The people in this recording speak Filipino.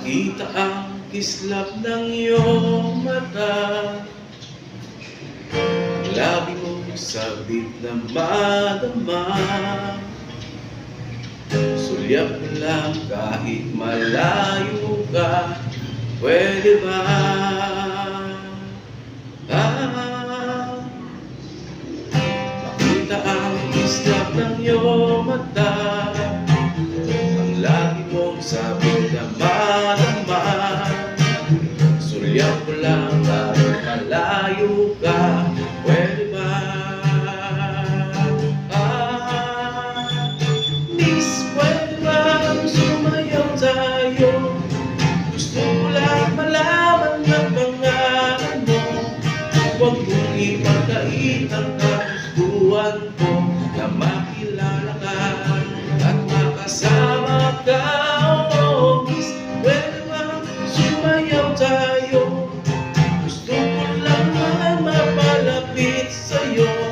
Makita ang kislap ng iyong mata, ang labi mo sabik na madama. Sulyap mo lang kahit malayo ka, pwede ba? Makita ang kislap ng iyong mata, ang labi mong sabik na madama. Sulyap mo lang kahit malayo ka, pwede ba? Miss, pwede ba sumayaw tayo? Gusto ko lang malaman ang pangalan mo. Huwag mong ipagkait ang kagustuhan ko, na makilala ka at makasama ka. Oh, miss, pwede ba sumayaw tayo? Gusto ko lang mapalapit sa'yo.